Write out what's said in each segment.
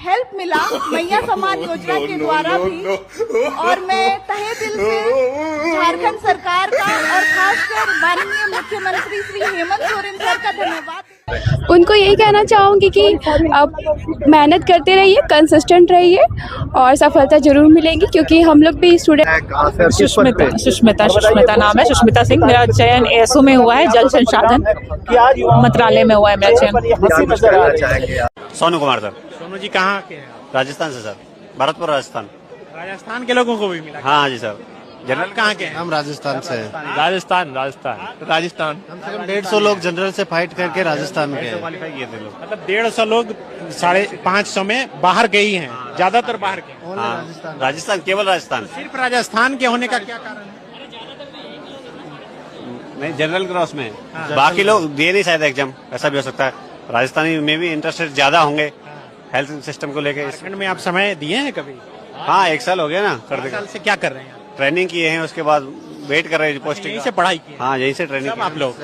Help मिला मैया सम्मान योजना के द्वारा भी, और मैं तहे दिल से झारखंड सरकार का और खासकर माननीय मुख्यमंत्री श्री हेमंत सोरेन सर का धन्यवाद। उनको यही कहना चाहूँगी कि आप मेहनत करते रहिए, कंसिस्टेंट रहिए और सफलता जरूर मिलेगी, क्योंकि हम लोग भी स्टूडेंट। सुष्मिता नाम है, सुष्मिता सिंह। मेरा चयन एएसओ में हुआ है, जल संसाधन मंत्रालय में हुआ है मेरा चयन। सोनू कुमार सर। सोनू जी कहाँ के हैं? राजस्थान से सर, भरतपुर राजस्थान। राजस्थान के लोगों को भी मिला? हाँ जी सर। जनरल कहाँ के हैं? हम राजस्थान से हैं। राजस्थान कम से कम 150 लोग जनरल से फाइट करके राजस्थान में गए। क्वालिफाई किए थे लोग। मतलब 150 लोग 550 में बाहर गई हैं, ज्यादातर बाहर के। हाँ, राजस्थान, केवल राजस्थान। सिर्फ राजस्थान के होने का क्या कारण है? नहीं, जनरल क्रॉस में बाकी लोग दे नहीं शायद एग्जाम, ऐसा भी हो सकता है। राजस्थानी में भी इंटरेस्टेड ज्यादा होंगे हेल्थ सिस्टम को लेके। झारखंड में आप समय दिए हैं कभी? हाँ, 1 साल हो गया ना। कर 1 साल से क्या कर रहे हैं? ट्रेनिंग किए हैं, उसके बाद वेट कर रहे हैं पोस्टिंग। यहीं से पढ़ाई की? हाँ, यहीं से ट्रेनिंग। आप लोग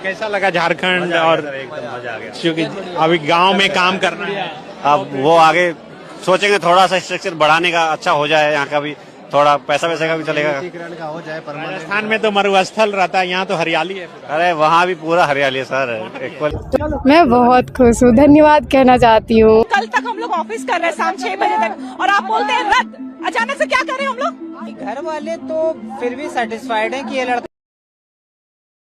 कैसा लगा झारखंड? और एकदम मजा आ गया, क्योंकि अभी गांव में काम करना है, अब वो आगे सोचेंगे थोड़ा सा स्ट्रक्चर बढ़ाने का, अच्छा हो जाए यहाँ का भी, थोड़ा पैसा वैसा का भी चलेगा। हो जाए राजस्थान में तो मरुस्थल रहता है, यहाँ तो हरियाली है पूरा। अरे वहाँ भी पूरा हरियाली है सर। मैं बहुत खुश हूँ, धन्यवाद कहना चाहती हूँ। कल तक हम लोग ऑफिस कर रहे हैं शाम 6 बजे तक, और आप बोलते हैं रद्द। अचानक से क्या करें हम लोग? घर वाले तो फिर भी सेटिस्फाइड हैं कि ये लड़का,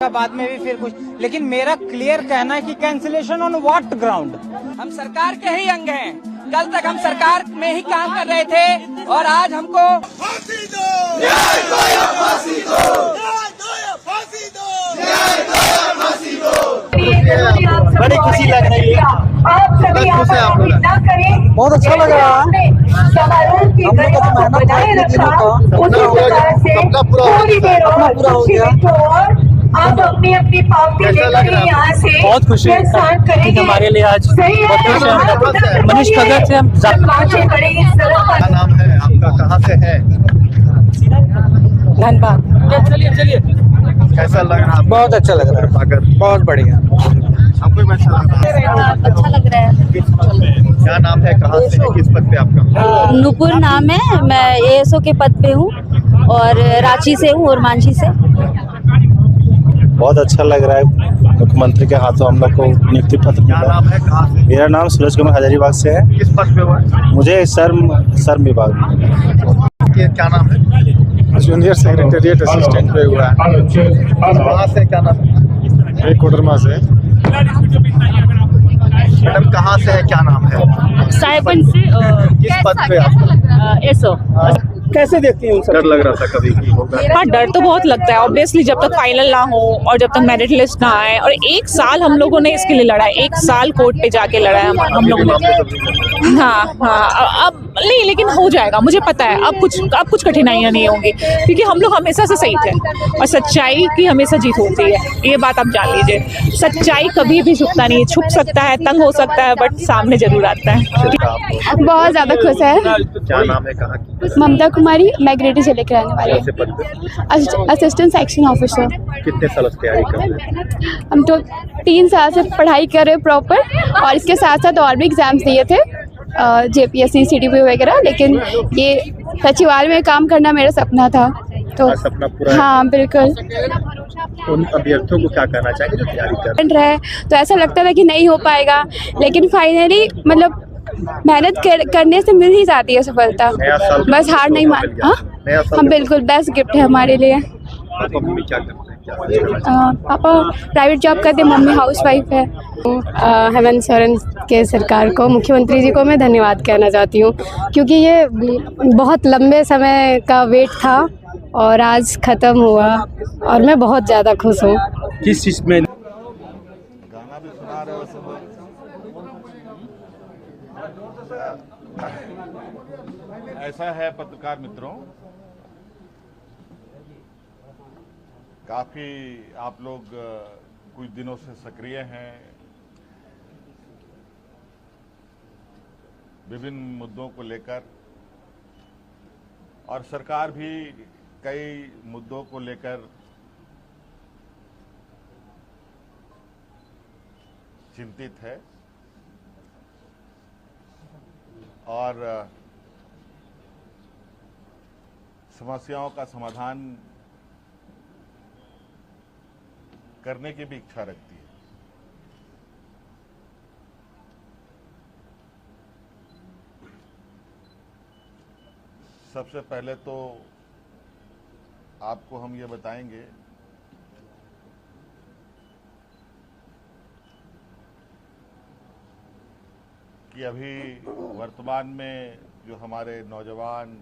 बाद में भी फिर कुछ, लेकिन मेरा क्लियर कहना है कि कैंसिलेशन ऑन व्हाट ग्राउंड? हम सरकार के ही अंग हैं। कल तक हम सरकार में ही काम कर रहे थे और आज हमको फांसी दो, न्याय दो या फांसी दो, न्याय दो या फांसी दो, न्याय दो या फांसी दो। बड़ी खुशी लग रही है। आप सभी ना करें। बहुत अच्छा लग रहा है। समारोह की गरिमा को बनाए रखा, उसी प्रकार से थोड़ी देर और खुशी और आप अपनी अपनी पावती लेकर यहाँ से बहुत खुशी है हमारे लिए आज। मनीष भगत से हम मार्चें करेंगे सड़क पर। क्या नाम है आपका, कहाँ से है? धन्यवाद। चलिए कैसा लग रहा है? बहुत अच्छा लग रहा है, बहुत बढ़िया। आपको भी अच्छा लग रहा है? अच्छा लग रहा है। क्या नाम है, कहाँ से है, किस पद पे आपका? नूपुर नाम है, मैं एएसओ के पद पे हूँ और रांची से हूँ और मांझी से। बहुत अच्छा लग रहा है, मुख्यमंत्री के हाथों हम लोग को नियुक्ति पत्र क्या मिला। नाम है, कहाँ से? मेरा नाम सूरज कुमार हजारीबाग से है। किस पद पे हुआ? मुझे शर्म विभाग में। क्या नाम है? जूनियर सेक्रेटेरिएट असिस्टेंट पे हुआ है। कहाँ से, क्या नाम है? कोडरमा से। मैडम कहाँ से है, क्या नाम है? साहिबगंज से। किस पद पे आपका? एसओ। कैसे देखती हैं? डर लग रहा था कभी कि होगा? हाँ, डर तो बहुत लगता है ऑब्वियसली, जब तक फाइनल ना हो और जब तक मेरिट लिस्ट ना आए। और 1 साल हम लोगों ने इसके लिए लड़ा है, 1 साल कोर्ट पे जाके लड़ा है हम लोगों ने। हाँ, अब नहीं, लेकिन हो जाएगा, मुझे पता है। अब कुछ कठिनाइयाँ नहीं होंगी, क्योंकि हम लोग हमेशा से सही थे और सच्चाई की हमेशा जीत होती है, ये बात आप जान लीजिए। सच्चाई कभी भी झुकता नहीं है, छुप सकता है, तंग हो सकता है, बट सामने जरूर आता है। बहुत ज्यादा खुश है। क्या नाम है, कहाँ की? ममता कुमारी, मैं ग्रेटर जिले के रहने वाली कौन से पद पे? Assistant section officer. कितने सालों से तैयारी कर रहे हैं? हम तो 3 साल से पढ़ाई कर रहे हैं प्रॉपर, और इसके साथ साथ और भी एग्जाम्स दिए थे, जेपीएससी, सीडीपी वगैरह, लेकिन ये सचिवालय में काम करना मेरा सपना था, तो सपना पूरा। हाँ बिल्कुल। उन अभ्यर्थियों को क्या कहना चाहिए जो तैयारी कर रहे तो ऐसा लगता था कि नहीं हो पाएगा, लेकिन फाइनली मतलब मेहनत करने से मिल ही जाती है सफलता, बस हार नहीं मान। हम बिल्कुल, बेस्ट गिफ्ट है हमारे लिए। पापा मम्मी क्या करते हैं? पापा प्राइवेट जॉब करते, मम्मी हाउसवाइफ है। हेमंत सोरेन के सरकार को, मुख्यमंत्री जी को मैं धन्यवाद कहना चाहती हूँ, क्योंकि ये बहुत लंबे समय का वेट था और आज ख़त्म हुआ और मैं बहुत ज़्यादा खुश हूँ। किस चीज में? गाना भी सुना रहे हो सब। ऐसा है पत्रकार मित्रों, काफी आप लोग कुछ दिनों से सक्रिय हैं, विभिन्न मुद्दों को लेकर, और सरकार भी कई मुद्दों को लेकर चिंतित है। और समस्याओं का समाधान करने की भी इच्छा रखती है। सबसे पहले तो आपको हम ये बताएंगे कि अभी वर्तमान में जो हमारे नौजवान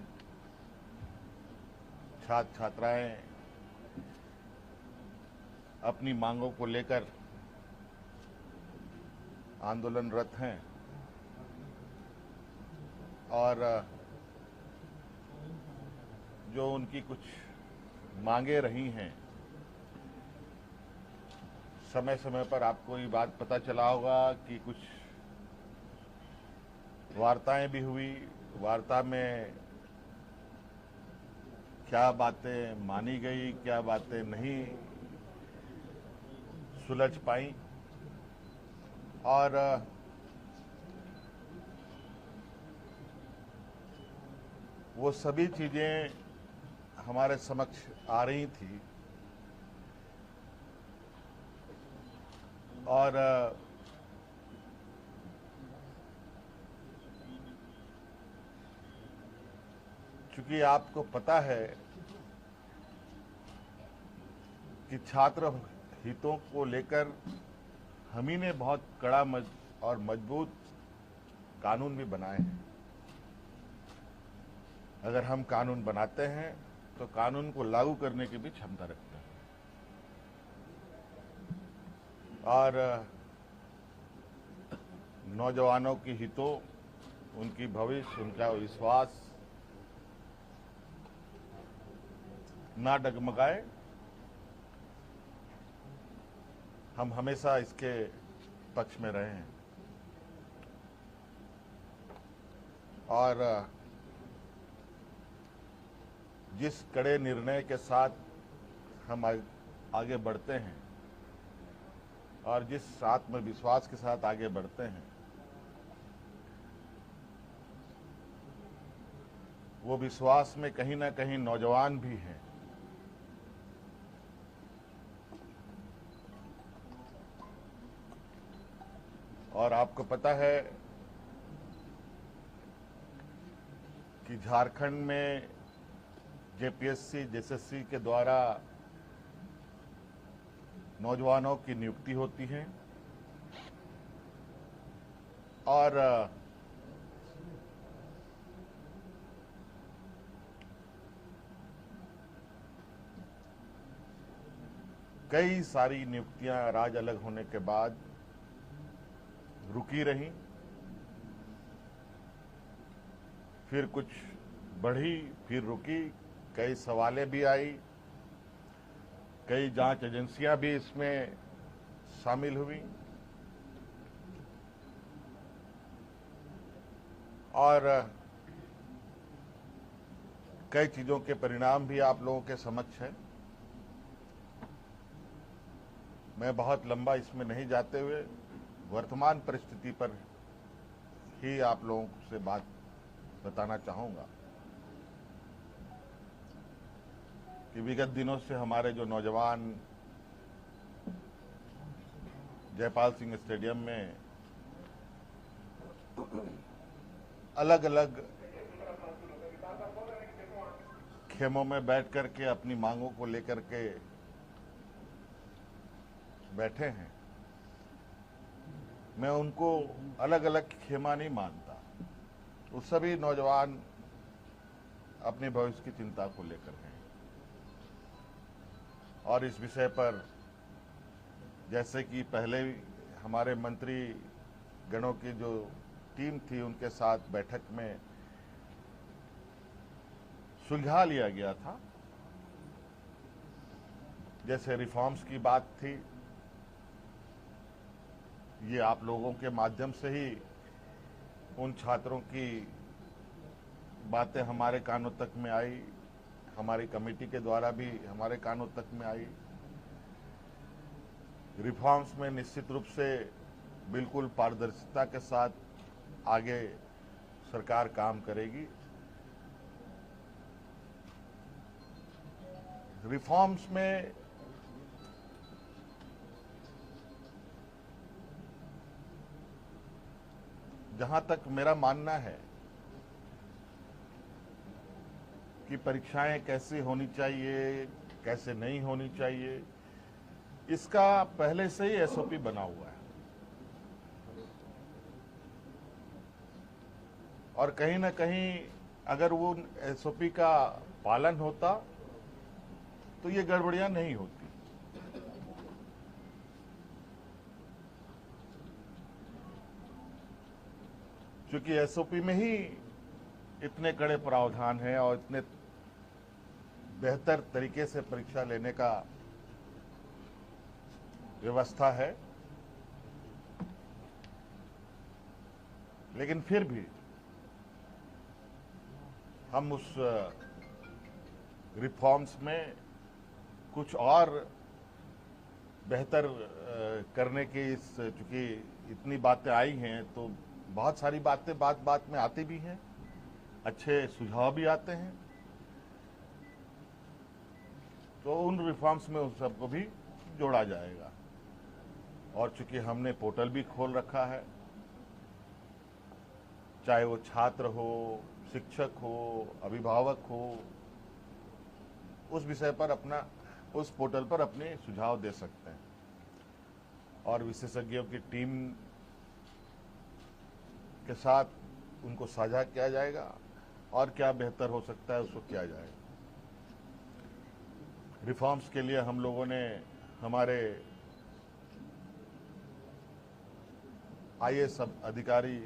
छात्र छात्राएं अपनी मांगों को लेकर आंदोलनरत हैं और जो उनकी कुछ मांगे रही हैं, समय समय पर आपको ये बात पता चला होगा कि कुछ वार्ताएं भी हुई। वार्ता में क्या बातें मानी गई, क्या बातें नहीं सुलझ पाई, और वो सभी चीजें हमारे समक्ष आ रही थी और चूंकि आपको पता है कि छात्र हितों को लेकर हम ही ने बहुत कड़ा और मजबूत कानून भी बनाए हैं। अगर हम कानून बनाते हैं तो कानून को लागू करने की भी क्षमता रखते हैं और नौजवानों की हितों, उनकी भविष्य, उनका विश्वास ना डगमगाए, हम हमेशा इसके पक्ष में रहे हैं। और जिस कड़े निर्णय के साथ हम आगे बढ़ते हैं और जिस आत्मविश्वास के साथ आगे बढ़ते हैं, वो विश्वास में कहीं ना कहीं नौजवान भी हैं। और आपको पता है कि झारखंड में जेपीएससी, जेएसएससी के द्वारा नौजवानों की नियुक्ति होती है और कई सारी नियुक्तियां राज्य अलग होने के बाद रुकी रहीं, फिर कुछ बढ़ी, फिर रुकी, कई सवालें भी आई, कई जांच एजेंसियां भी इसमें शामिल हुई और कई चीजों के परिणाम भी आप लोगों के समक्ष है। मैं बहुत लंबा इसमें नहीं जाते हुए वर्तमान परिस्थिति पर ही आप लोगों से बात बताना चाहूंगा कि विगत दिनों से हमारे जो नौजवान जयपाल सिंह स्टेडियम में अलग अलग खेमों में बैठ करके अपनी मांगों को लेकर के बैठे हैं, मैं उनको अलग अलग खेमा नहीं मानता। वो सभी नौजवान अपने भविष्य की चिंता को लेकर हैं और इस विषय पर जैसे कि पहले हमारे मंत्री गणों की जो टीम थी उनके साथ बैठक में सुलझा लिया गया था, जैसे रिफॉर्म्स की बात थी, ये आप लोगों के माध्यम से ही उन छात्रों की बातें हमारे कानों तक में आई, हमारी कमेटी के द्वारा भी हमारे कानों तक में आई। रिफॉर्म्स में निश्चित रूप से बिल्कुल पारदर्शिता के साथ आगे सरकार काम करेगी। रिफॉर्म्स में जहां तक मेरा मानना है कि परीक्षाएं कैसे होनी चाहिए, कैसे नहीं होनी चाहिए, इसका पहले से ही एसओपी बना हुआ है और कहीं ना कहीं अगर वो एसओपी का पालन होता तो ये गड़बड़ियां नहीं होती। क्योंकि एसओपी में ही इतने कड़े प्रावधान हैं और इतने बेहतर तरीके से परीक्षा लेने का व्यवस्था है, लेकिन फिर भी हम उस रिफॉर्म्स में कुछ और बेहतर करने की चूंकि इतनी बातें आई हैं तो बहुत सारी बातें बात बात में आती भी हैं, अच्छे सुझाव भी आते हैं, तो उन रिफॉर्म्स में उन सबको भी जोड़ा जाएगा। और चूंकि हमने पोर्टल भी खोल रखा है, चाहे वो छात्र हो, शिक्षक हो, अभिभावक हो, उस विषय पर अपना उस पोर्टल पर अपने सुझाव दे सकते हैं और विशेषज्ञों की टीम के साथ उनको साझा किया जाएगा और क्या बेहतर हो सकता है उसको किया जाएगा। रिफॉर्म्स के लिए हम लोगों ने हमारे आईएएस अधिकारी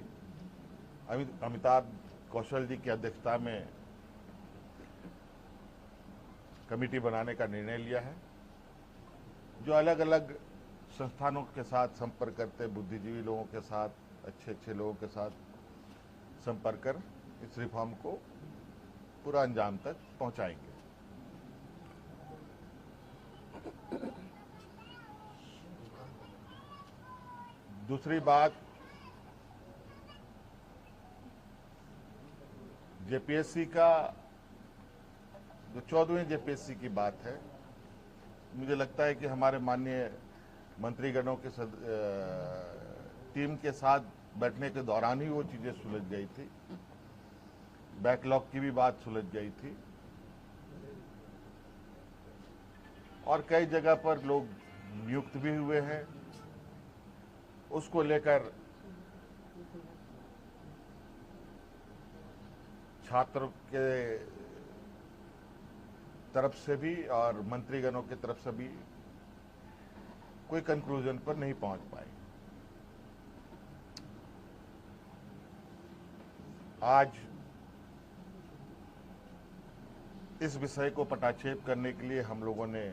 अमिताभ कौशल जी की अध्यक्षता में कमेटी बनाने का निर्णय लिया है, जो अलग अलग संस्थानों के साथ संपर्क करते, बुद्धिजीवी लोगों के साथ, अच्छे अच्छे लोगों के साथ संपर्क कर इस रिफॉर्म को पूरा अंजाम तक पहुंचाएंगे। दूसरी बात, जेपीएससी का जो 14वें जेपीएससी की बात है, मुझे लगता है कि हमारे माननीय मंत्रीगणों के टीम के साथ बैठने के दौरान ही वो चीजें सुलझ गई थी। बैकलॉग की भी बात सुलझ गई थी और कई जगह पर लोग नियुक्त भी हुए हैं। उसको लेकर छात्रों के तरफ से भी और मंत्रीगणों की तरफ से भी कोई कंक्लूजन पर नहीं पहुंच पाए। आज इस विषय को पटाक्षेप करने के लिए हम लोगों ने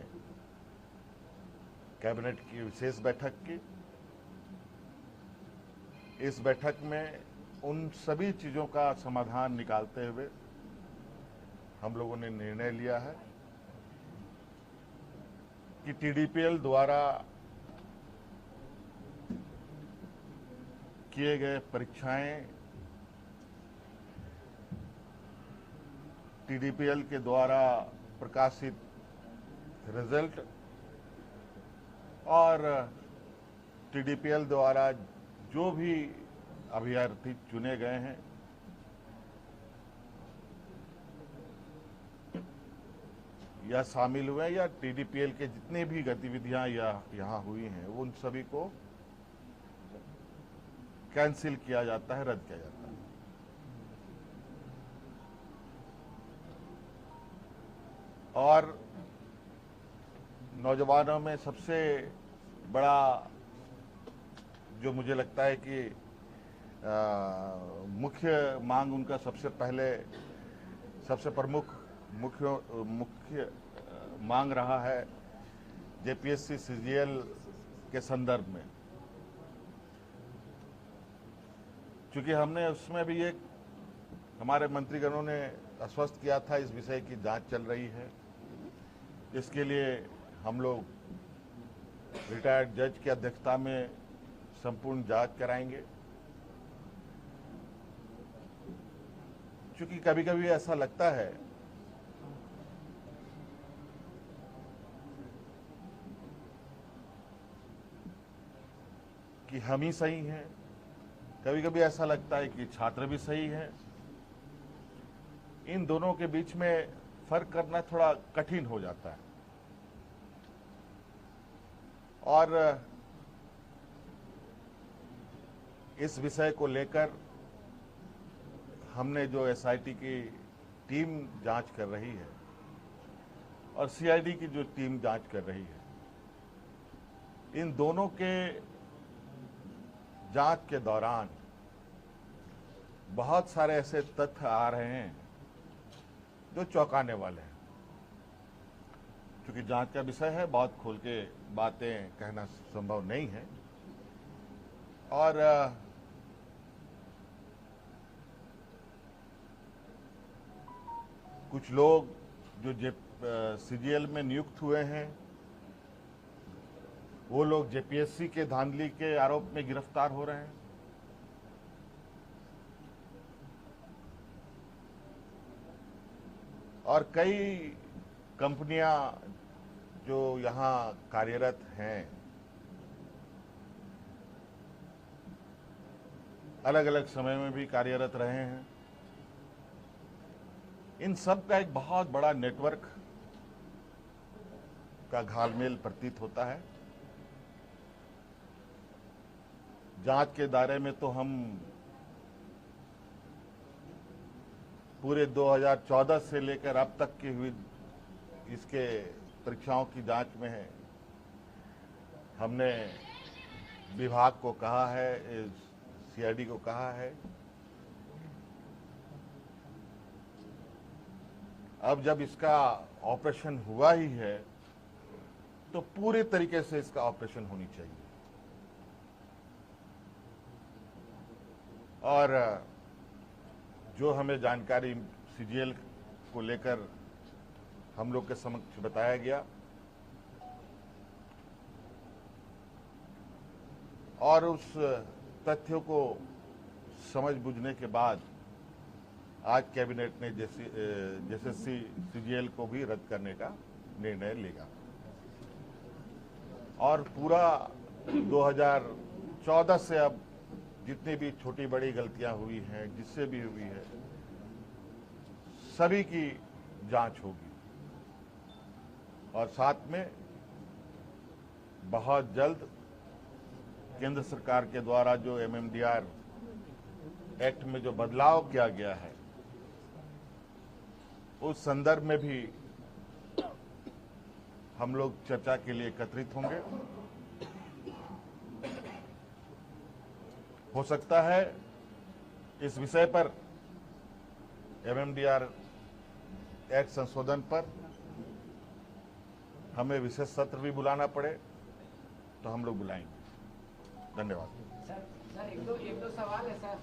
कैबिनेट की विशेष बैठक की। इस बैठक में उन सभी चीजों का समाधान निकालते हुए हम लोगों ने निर्णय लिया है कि टीडीपीएल द्वारा किए गए परीक्षाएं टीडीपीएल के द्वारा प्रकाशित रिजल्ट और टीडीपीएल द्वारा जो भी अभ्यर्थी चुने गए हैं या शामिल हुए या टीडीपीएल के जितने भी गतिविधियां यहां हुई हैं उन सभी को कैंसिल किया जाता है, रद्द किया जाता है। और नौजवानों में सबसे बड़ा जो मुझे लगता है कि मुख्य मांग उनका सबसे प्रमुख मुख्य मांग रहा है जेपीएससी सीजीएल के संदर्भ में, क्योंकि हमने उसमें भी एक हमारे मंत्रीगणों ने आश्वस्त किया था इस विषय की जांच चल रही है। इसके लिए हम लोग रिटायर्ड जज की अध्यक्षता में संपूर्ण जांच कराएंगे क्योंकि कभी कभी ऐसा लगता है कि हम ही सही हैं, कभी कभी ऐसा लगता है कि छात्र भी सही हैं। इन दोनों के बीच में फर्क करना थोड़ा कठिन हो जाता है। और इस विषय को लेकर हमने जो एसआईटी की टीम जांच कर रही है और सीआईडी की जो टीम जांच कर रही है, इन दोनों के जांच के दौरान बहुत सारे ऐसे तथ्य आ रहे हैं जो चौंकाने वाले हैं। क्योंकि जांच का विषय है, बहुत खोल के बातें कहना संभव नहीं है। और कुछ लोग जो सीजीएल में नियुक्त हुए हैं, वो लोग जेपीएससी के धांधली के आरोप में गिरफ्तार हो रहे हैं। और कई कंपनियां जो यहां कार्यरत हैं, अलग अलग समय में भी कार्यरत रहे हैं। इन सब का एक बहुत बड़ा नेटवर्क का घालमेल प्रतीत होता है। जांच के दायरे में तो हम पूरे 2014 से लेकर अब तक की हुई इसके परीक्षाओं की जांच में है। हमने विभाग को कहा है, सीआईडी को कहा है, अब जब इसका ऑपरेशन हुआ ही है तो पूरे तरीके से इसका ऑपरेशन होनी चाहिए। और जो हमें जानकारी सीजीएल को लेकर हम लोग के समक्ष बताया गया और उस तथ्यों को समझ बुझने के बाद आज कैबिनेट ने जेएसएससी सीजीएल को भी रद्द करने का निर्णय लेगा। और पूरा 2014 से अब जितनी भी छोटी बड़ी गलतियां हुई हैं, जिससे भी हुई है, सभी की जांच होगी। और साथ में बहुत जल्द केंद्र सरकार के द्वारा जो एमएमडीआर एक्ट में जो बदलाव किया गया है, उस संदर्भ में भी हम लोग चर्चा के लिए एकत्रित होंगे। हो सकता है इस विषय पर एमएमडीआर एक्ट संशोधन पर हमें विशेष सत्र भी बुलाना पड़े, तो हम लोग बुलाएंगे। धन्यवाद। सर एक दो सवाल है सर।